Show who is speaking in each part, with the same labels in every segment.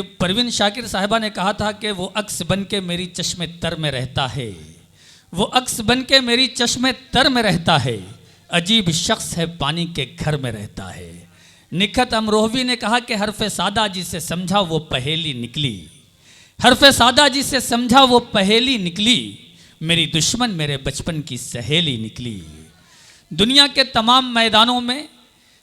Speaker 1: परवीन शाकिर साहिबा ने कहा था कि वो अक्स बन के मेरी चश्मे तर में रहता है, वो अक्स बन के मेरी चश्मे तर में रहता है, अजीब शख्स है पानी के घर में रहता है। निखत अमरोहवी ने कहा कि हरफ सादा जिसे समझा वो पहेली निकली, हरफ सादा जिसे समझा वो पहेली निकली, मेरी दुश्मन मेरे बचपन की सहेली निकली। दुनिया के तमाम मैदानों में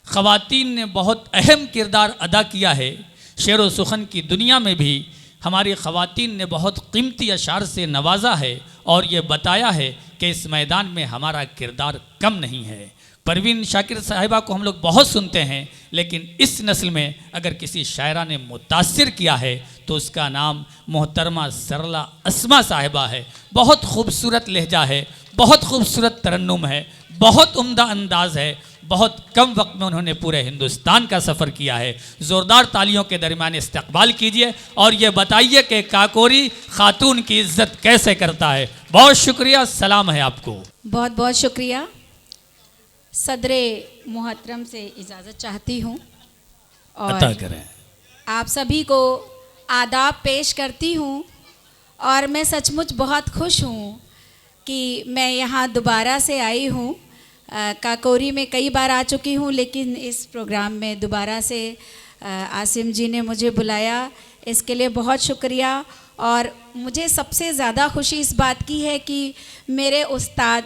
Speaker 1: ख़वातीन ने बहुत अहम किरदार अदा किया है। शेर व सुखन की दुनिया में भी हमारी ख़वातीन ने बहुत कीमती अशार से नवाजा है और ये बताया है कि इस मैदान में हमारा किरदार कम नहीं है। परवीन शाकिर साहिबा को हम लोग बहुत सुनते हैं, लेकिन इस नस्ल में अगर किसी शायरा ने मुतासिर किया है तो उसका नाम मोहतरमा सरला अस्मा साहिबा है। बहुत खूबसूरत लहजा है, बहुत खूबसूरत तरन्नुम है, बहुत उम्दा अंदाज है। बहुत कम वक्त में उन्होंने पूरे हिंदुस्तान का सफ़र किया है। ज़ोरदार तालियों के दरमियान इस्तकबाल कीजिए और ये बताइए कि काकोरी खातून की इज्जत कैसे करता है। बहुत शुक्रिया, सलाम है आपको।
Speaker 2: बहुत बहुत शुक्रिया। सदरे मोहतरम से इजाज़त चाहती हूँ और
Speaker 1: अता करें।
Speaker 2: आप सभी को आदाब पेश करती हूँ और मैं सचमुच बहुत खुश हूँ कि मैं यहाँ दोबारा से आई हूँ। काकोरी में कई बार आ चुकी हूँ, लेकिन इस प्रोग्राम में दोबारा से आसिम जी ने मुझे बुलाया, इसके लिए बहुत शुक्रिया। और मुझे सबसे ज़्यादा खुशी इस बात की है कि मेरे उस्ताद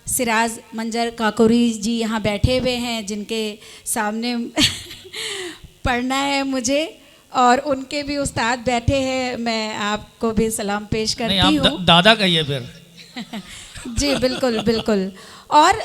Speaker 2: सिराज मंजर काकोरी जी यहाँ बैठे हुए हैं, जिनके सामने पढ़ना है मुझे, और उनके भी उस्ताद बैठे हैं। मैं आपको भी सलाम पेश करती हूँ।
Speaker 1: दादा कहिए फिर।
Speaker 2: जी बिल्कुल बिल्कुल। और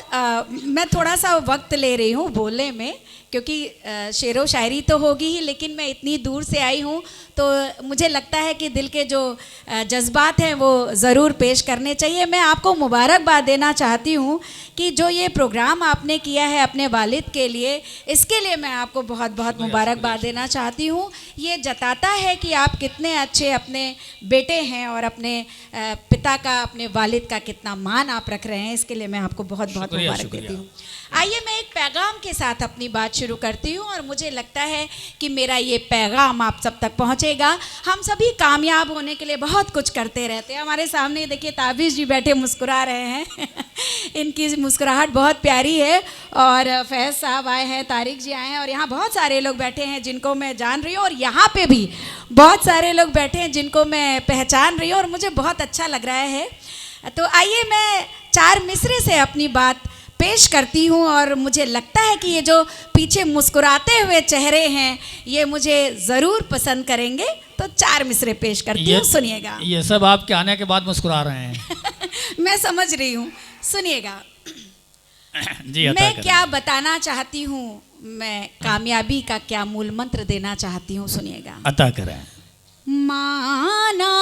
Speaker 2: मैं थोड़ा सा वक्त ले रही हूँ बोलने में, क्योंकि शेरो शायरी तो होगी ही, लेकिन मैं इतनी दूर से आई हूँ तो मुझे लगता है कि दिल के जो जज्बात हैं वो ज़रूर पेश करने चाहिए। मैं आपको मुबारकबाद देना चाहती हूँ कि जो ये प्रोग्राम आपने किया है अपने वालिद के लिए, इसके लिए मैं आपको बहुत बहुत मुबारकबाद देना चाहती हूँ। ये जताता है कि आप कितने अच्छे अपने बेटे हैं और अपने पिता का, अपने वालिद का कितना मान आप रख रहे हैं। इसके लिए मैं आपको बहुत बहुत मुबारक देती हूँ। आइए मैं एक पैगाम के साथ अपनी बात शुरू करती हूँ और मुझे लगता है कि मेरा ये पैगाम आप सब तक पहुँचेगा। हम सभी कामयाब होने के लिए बहुत कुछ करते रहते हैं। हमारे सामने देखिए ताबिश जी बैठे मुस्कुरा रहे हैं इनकी मुस्कुराहट बहुत प्यारी है। और फैज़ साहब आए हैं, तारिक जी आए हैं, और यहाँ बहुत सारे लोग बैठे हैं जिनको मैं जान रही हूँ, और यहाँ पे भी बहुत सारे लोग बैठे हैं जिनको मैं पहचान रही हूँ, और मुझे बहुत अच्छा लग रहा है। तो आइए मैं 4 मिसरे से अपनी बात पेश करती हूँ, और मुझे लगता है कि ये जो पीछे मुस्कुराते हुए चेहरे हैं ये मुझे ज़रूर पसंद करेंगे। तो 4 मिसरे पेश करती हूँ, सुनिएगा।
Speaker 1: ये सब आपके आने के बाद मुस्कुरा रहे हैं।
Speaker 2: मैं समझ रही हूँ, सुनिएगा।
Speaker 1: जी,
Speaker 2: मैं क्या बताना चाहती हूँ, मैं कामयाबी का क्या मूल मंत्र देना चाहती हूँ, सुनिएगा।
Speaker 1: अता करें।
Speaker 2: माना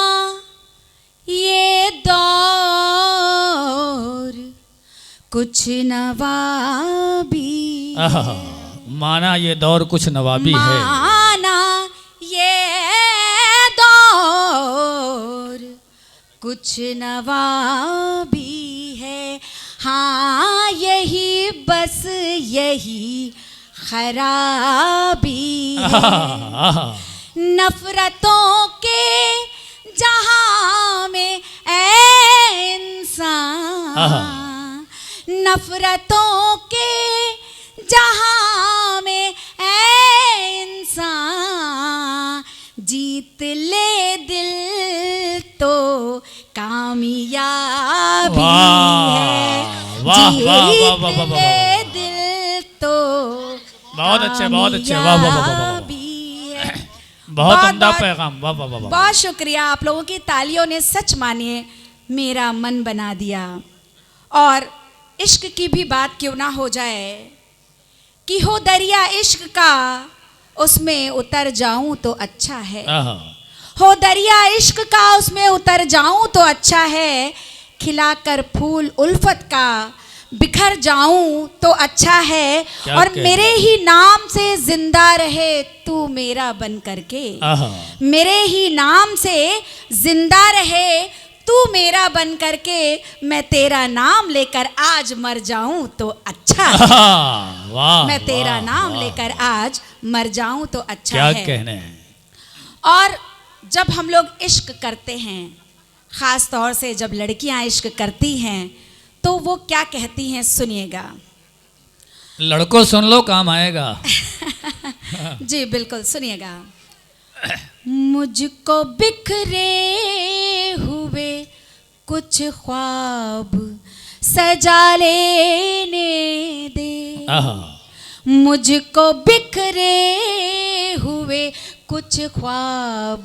Speaker 2: ये दौर कुछ नवाबी,
Speaker 1: माना ये दौर कुछ नवाबी है,
Speaker 2: माना ये दौर कुछ नवाबी है। हाँ यही बस यही खराबी है। नफरतों के जहां में ऐ इंसान, नफरतों के जहां में ऐ इंसान, जीत ले दिल तो कामयाबी है। जीत ले दिल तो
Speaker 1: बहुत अच्छे, बहुत अच्छे, वाह वाह वाह वाह, बहुत उम्दा पैगाम, वाह वाह वाह।
Speaker 2: बहुत शुक्रिया। आप लोगों की तालियों ने सच मानिए मेरा मन बना दिया। और इश्क की भी बात क्यों ना हो जाए कि हो दरिया इश्क का उसमें उतर जाऊं तो अच्छा है। हो दरिया इश्क का उसमें उतर जाऊं तो अच्छा है। खिलाकर फूल उल्फत का बिखर जाऊं तो अच्छा है। और मेरे ही नाम से जिंदा रहे तू मेरा बन करके, मेरे ही नाम से जिंदा रहे तू मेरा बन करके, मैं तेरा नाम लेकर आज मर जाऊं तो अच्छा है।
Speaker 1: वाह,
Speaker 2: मैं तेरा नाम लेकर आज मर जाऊं तो अच्छा
Speaker 1: क्या
Speaker 2: है।
Speaker 1: कहने हैं।
Speaker 2: और जब हम लोग इश्क करते हैं, ख़ास तौर से जब लड़कियां इश्क करती हैं, तो वो क्या कहती हैं, सुनिएगा।
Speaker 1: लड़कों सुन लो, काम आएगा।
Speaker 2: जी बिल्कुल, सुनिएगा। मुझको बिखरे हुए कुछ ख्वाब सजा लेने दे, मुझको बिखरे हुए कुछ ख्वाब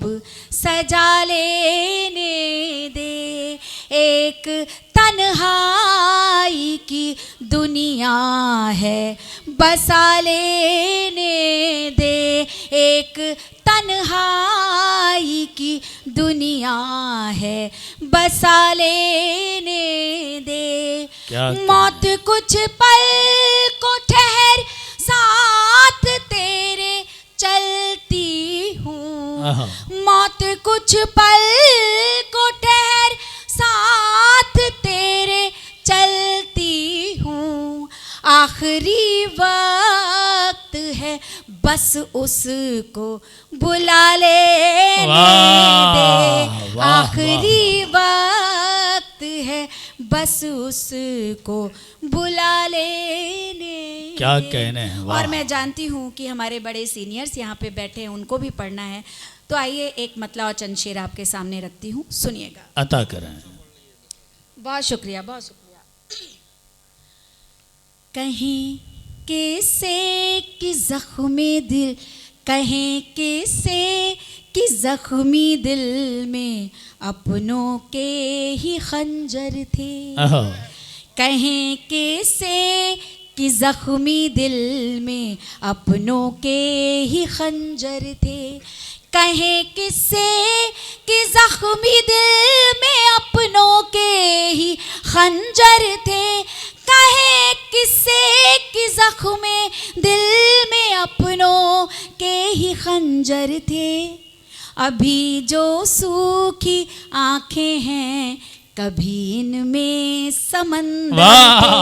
Speaker 2: सजा लेने दे, एक तन्हाई की दुनिया है बसा लेने दे, एक तन्हाई की दुनिया है बसा लेने दे। मौत कुछ पल को ठहर साथ तेरे चलती हूँ, मौत कुछ पल को ठहर साथ तेरे चलती हूँ, आखिरी वक्त है बस उसको बुला लेने दे, आखिरी वक्त है बस उसको बुला लेने।
Speaker 1: क्या कहने हैं,
Speaker 2: और मैं जानती हूँ कि हमारे बड़े सीनियर्स यहाँ पे बैठे हैं, उनको भी पढ़ना है, तो आइए एक मतला और चंद शेर आपके सामने रखती हूँ, सुनिएगा।
Speaker 1: अता करें।
Speaker 2: बहुत शुक्रिया, बहुत शुक्रिया। कहीं किसे कि ज़ख्मी दिल, कहीं किसे कि ज़ख्मी दिल में अपनों के ही खंजर थे, कहीं किसे कि ज़ख्मी दिल में अपनों के ही खंजर थे, कहें किससे कि ज़ख्मी दिल में अपनों के ही खंजर थे, कहें किससे कि ज़ख्मी दिल में अपनों के ही खंजर थे, अभी जो सूखी आँखें हैं कभी इनमें समंदर थे,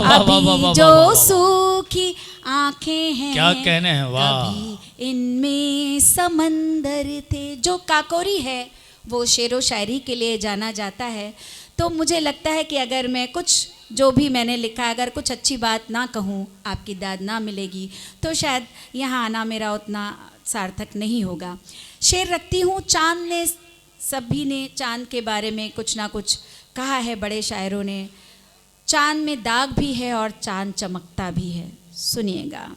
Speaker 2: अभी जो सूखी आँखें हैं
Speaker 1: क्या कहने हैं, वाह,
Speaker 2: कभी इनमें समंदर थे। जो काकोरी है वो शेरो शायरी के लिए जाना जाता है, तो मुझे लगता है कि अगर मैं कुछ जो भी मैंने लिखा है, अगर कुछ अच्छी बात ना कहूँ, आपकी दाद ना मिलेगी, तो शायद यहाँ आना मेरा उतना सार्थक नहीं होगा। शेर रखती हूँ। चांद ने, सभी ने चांद के बारे में कुछ ना कुछ कहा है, बड़े शायरों ने। चांद में दाग भी है और चांद चमकता भी है, सुनिएगा।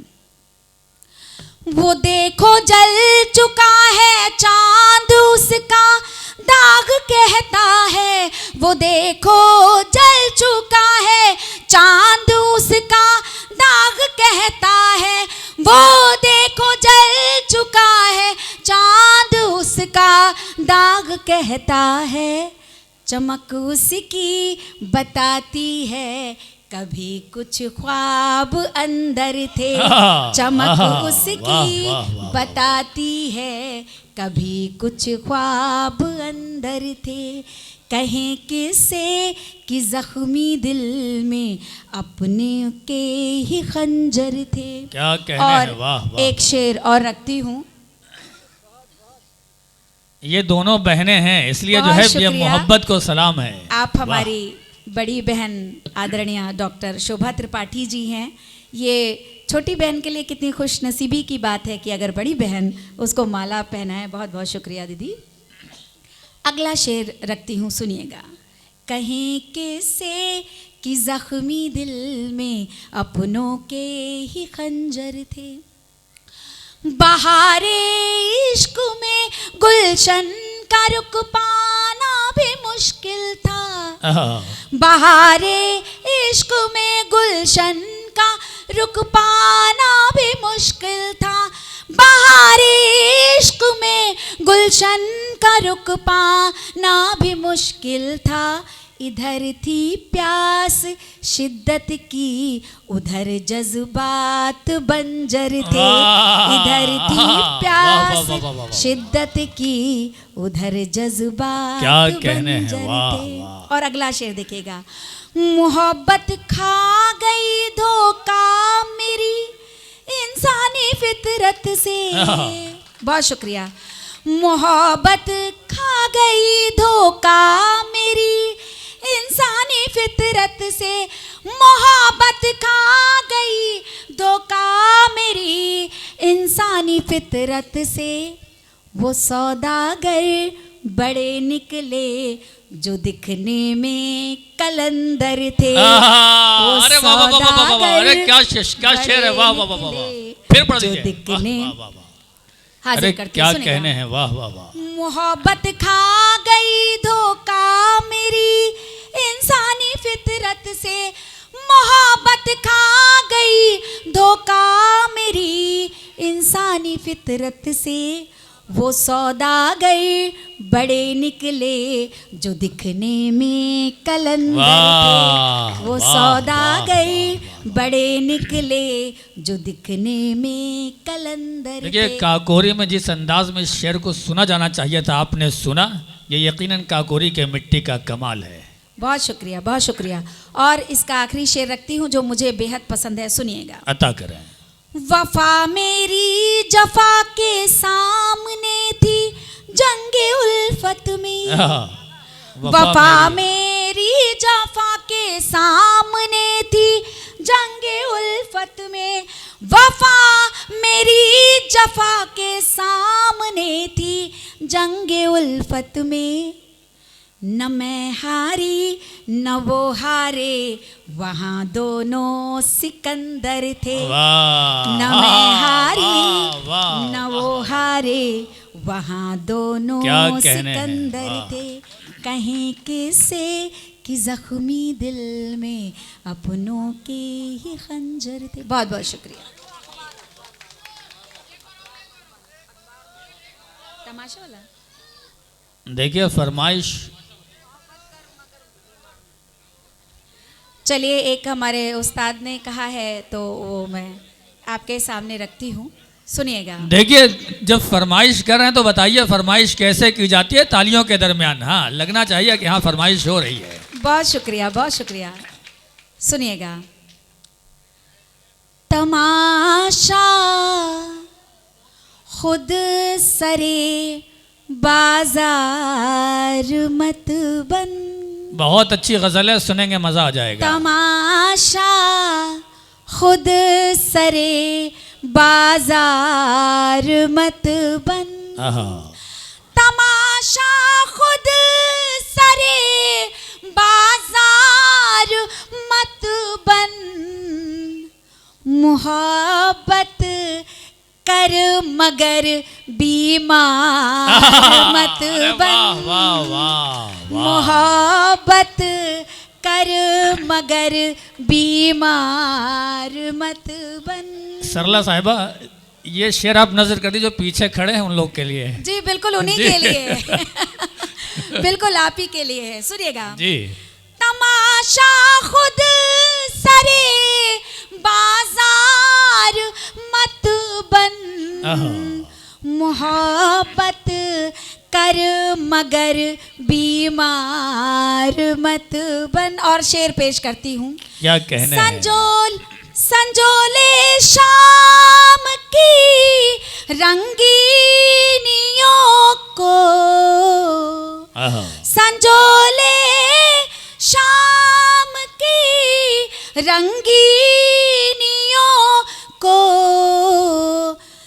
Speaker 2: वो देखो जल चुका है चांद उसका दाग कहता है, वो देखो जल चुका है चांद उसका दाग कहता है, वो देखो जल चुका है चांद उसका दाग कहता है, चमक उसकी बताती है कभी कुछ ख्वाब अंदर थे, चमक उसकी बताती है कभी कुछ ख्वाब अंदर थे, कहें किससे कि ज़ख्मी दिल में अपने के ही खंजर थे।
Speaker 1: क्या कहने
Speaker 2: और
Speaker 1: हैं, वाह, वाह।
Speaker 2: एक शेर और रखती हूँ।
Speaker 1: ये दोनों बहनें हैं, इसलिए जो है ये मोहब्बत को सलाम है।
Speaker 2: आप हमारी बड़ी बहन आदरणीय डॉक्टर शोभा त्रिपाठी जी हैं। ये छोटी बहन के लिए कितनी खुश नसीबी की बात है कि अगर बड़ी बहन उसको माला पहनाए। बहुत बहुत शुक्रिया दीदी। अगला शेर रखती हूँ, सुनिएगा। कहीं किससे कि ज़ख्मी दिल में अपनों के ही खंजर थे, बहारे इश्क में गुलशन का रुक पाना भी मुश्किल था, बहारे इश्क में गुलशन का रुक पाना भी मुश्किल था, बहारे इश्क में गुलशन का रुक पाना भी मुश्किल था, इधर थी प्यास शिद्दत की उधर जज्बात बंजर थे, इधर थी प्यास शिद्दत की उधर जज्बात बंजर थे। और अगला शेर देखिएगा। मोहब्बत खा गई धोखा मेरी इंसानी फितरत से। बहुत शुक्रिया। मोहब्बत खा गई धोखा मेरी इंसानी फितरत से, मोहब्बत खा गई धोखा मेरी इंसानी फितरत से। वो सौदागर बड़े निकले जो दिखने में कलंदर थे। वो
Speaker 1: अरे वाह वाह वाह वाह वाह, अरे क्या शेर है, वाह वाह वाह वाह, फिर पढ़ दीजिए,
Speaker 2: दिखने
Speaker 1: वाह वाह वाह,
Speaker 2: हाजिर
Speaker 1: अरे
Speaker 2: करते
Speaker 1: क्या
Speaker 2: सुनिएगा।
Speaker 1: कहने हैं, वाह वाह वाह।
Speaker 2: मोहब्बत खा गई धोखा मेरी इंसानी फितरत से, मोहब्बत खा गई धोखा मेरी इंसानी फितरत से। वो सौदागर बड़े निकले जो दिखने में कलंदर थे। वो सौदागर बड़े निकले जो दिखने में कलंदर थे।
Speaker 1: देखिए काकोरी में जिस अंदाज में इस शेर को सुना जाना चाहिए था आपने सुना, ये यकीनन काकोरी के मिट्टी का कमाल है।
Speaker 2: बहुत शुक्रिया, बहुत शुक्रिया। और इसका आखिरी शेर रखती हूँ जो मुझे बेहद पसंद है, सुनिएगा।
Speaker 1: अता करें।
Speaker 2: वफा मेरी जफा के सामने थी जंगे उल्फत में। वफा मेरी जफा के सामने थी जंगे उल्फत में। वफा मेरी जफा के सामने थी जंगे उल्फत में। न मैं हारी न वो हारे वहाँ दोनों सिकंदर थे। न मैं हारी न वो हारे वहाँ दोनों सिकंदर थे। कहीं किसे कि जख्मी दिल में अपनों के ही खंजर थे। बहुत बहुत शुक्रिया। तमाशा वाला
Speaker 1: देखिए फरमाइश,
Speaker 2: चलिए एक हमारे उस्ताद ने कहा है तो वो मैं आपके सामने रखती हूँ, सुनिएगा।
Speaker 1: देखिए जब फरमाइश कर रहे हैं तो बताइए फरमाइश कैसे की जाती है, तालियों के दरमियान। हाँ, लगना चाहिए कि हाँ फरमाइश हो रही है।
Speaker 2: बहुत शुक्रिया, बहुत शुक्रिया। सुनिएगा। तमाशा खुद सरे बाजार मत बन।
Speaker 1: बहुत अच्छी गजल है, सुनेंगे मजा आ जाएगा।
Speaker 2: तमाशा खुद सरे बाजार मत बन। तमाशा खुद सरे बाजार मत बन। मोहब्बत कर मगर बीमार मत बन। मोहब्बत कर मगर बीमार मत बन।
Speaker 1: सरला साहिबा, ये शेर आप नजर कर दीजिए जो पीछे खड़े हैं उन लोग के लिए।
Speaker 2: जी बिल्कुल उन्हीं के लिए बिल्कुल आप ही के लिए है, सुनिएगा
Speaker 1: जी।
Speaker 2: तमाशा खुद सरे बाजार मत बन। मोहब्बत कर मगर बीमार मत बन। और शेर पेश करती हूँ।
Speaker 1: क्या कहने
Speaker 2: संजोल संजोले शाम की रंगीनियों को। संजोले शाम की रंगीनियों को।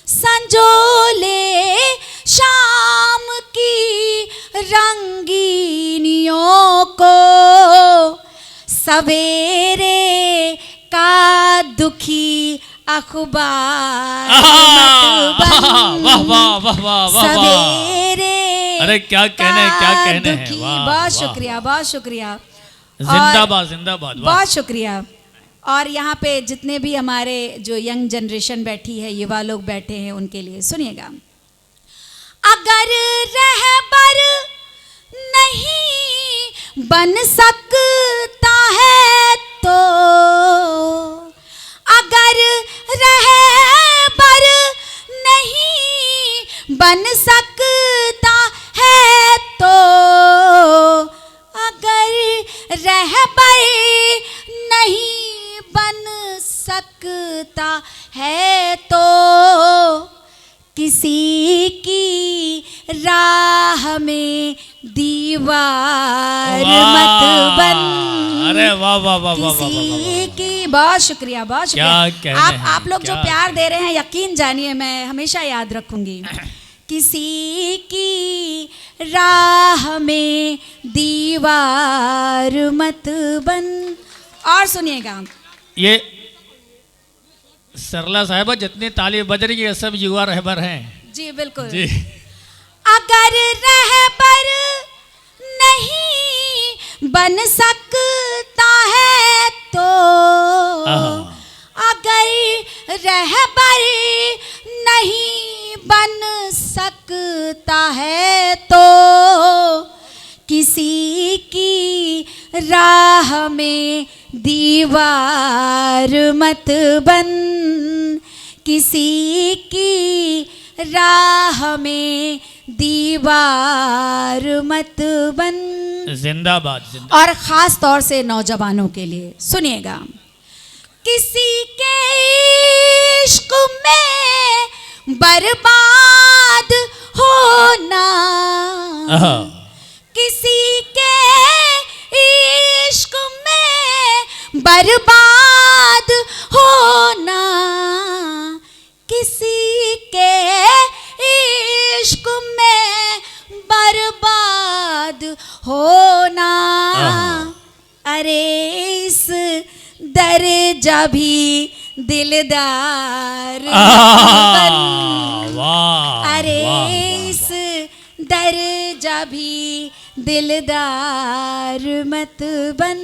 Speaker 2: संजोले शाम की रंगीनियों को। सवेरे का दुखी अखबार मत बन।
Speaker 1: वाह वाह वाह वाह वाह।
Speaker 2: सवेरे
Speaker 1: अरे क्या कहने, क्या कहने हैं।
Speaker 2: बहुत शुक्रिया, बहुत शुक्रिया।
Speaker 1: जिंदाबाद जिंदाबाद।
Speaker 2: बहुत शुक्रिया। और यहाँ पे जितने भी हमारे जो यंग जनरेशन बैठी है, युवा लोग बैठे हैं, उनके लिए सुनिएगा। अगर रहबर नहीं बन सकता है तो। अगर रहबर नहीं बन सकता है तो। अगर रहबर नहीं बन सकता है तो। किसी की राह में दीवार
Speaker 1: वाह!
Speaker 2: मत बन।
Speaker 1: अरे वाह वाह वाह वाह वाह वाह
Speaker 2: किसी
Speaker 1: वाह।
Speaker 2: की बहुत शुक्रिया, बहुत
Speaker 1: क्या
Speaker 2: शुक्रिया।
Speaker 1: कहने हैं,
Speaker 2: आप लोग जो
Speaker 1: क्या
Speaker 2: प्यार दे रहे हैं, यकीन जानिए मैं हमेशा याद रखूंगी। किसी की राह में दीवार मत बन। और सुनिएगा,
Speaker 1: ये सरला साहिबा जितनी ताली बज रही है सब युवा रहबर हैं
Speaker 2: जी बिल्कुल
Speaker 1: जी।
Speaker 2: अगर रहबर नहीं बन सकता है तो, अगर रहबर नहीं बन सकता है तो, किसी की राह में दीवार मत बन। किसी की राह में दीवार मत बन।
Speaker 1: जिंदाबाद जिंदाबाद।
Speaker 2: और ख़ास तौर से नौजवानों के लिए सुनिएगा, किसी के इश्क में बर्बाद होना, किसी के इश्क में बर्बाद होना, किसी के इश्क में बर्बाद होना। अरे इस दर्जा भी दिलदार बन।
Speaker 1: वाह
Speaker 2: अरे
Speaker 1: वाह,
Speaker 2: इस दर्जा भी दिलदार मत बन।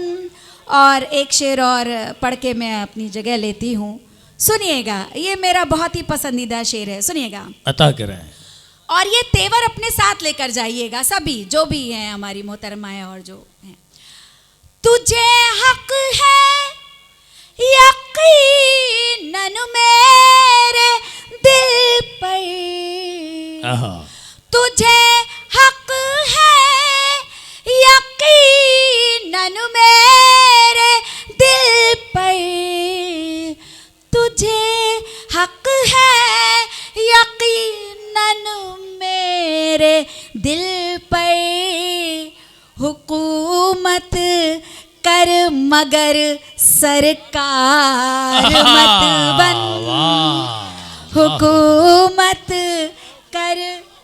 Speaker 2: और एक शेर और पढ़ के मैं अपनी जगह लेती हूँ, सुनिएगा। ये मेरा बहुत ही पसंदीदा शेर है, सुनिएगा।
Speaker 1: अता करें।
Speaker 2: और ये तेवर अपने साथ लेकर जाइएगा, सभी जो भी हैं हमारी मोहतरमाएं और जो हैं। तुझे हक है यकीनन मेरे दिल पर, तुझे हक है यकीनन मेरे दिल पर, तुझे हक है यकीनन मेरे दिल पर। हुकूमत कर मगर सरकार मत बन। हुकूमत कर,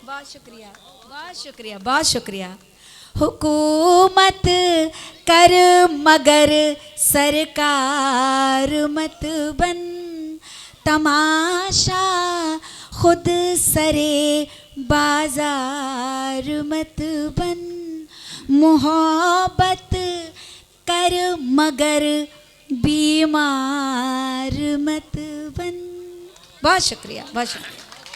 Speaker 2: बहुत शुक्रिया बहुत शुक्रिया बहुत शुक्रिया। हुकूमत कर मगर सरकार मत बन। तमाशा खुद सरे बाजार मत बन। मोहब्बत कर मगर बीमार मत बन। बहुत शुक्रिया बहुत शुक्रिया।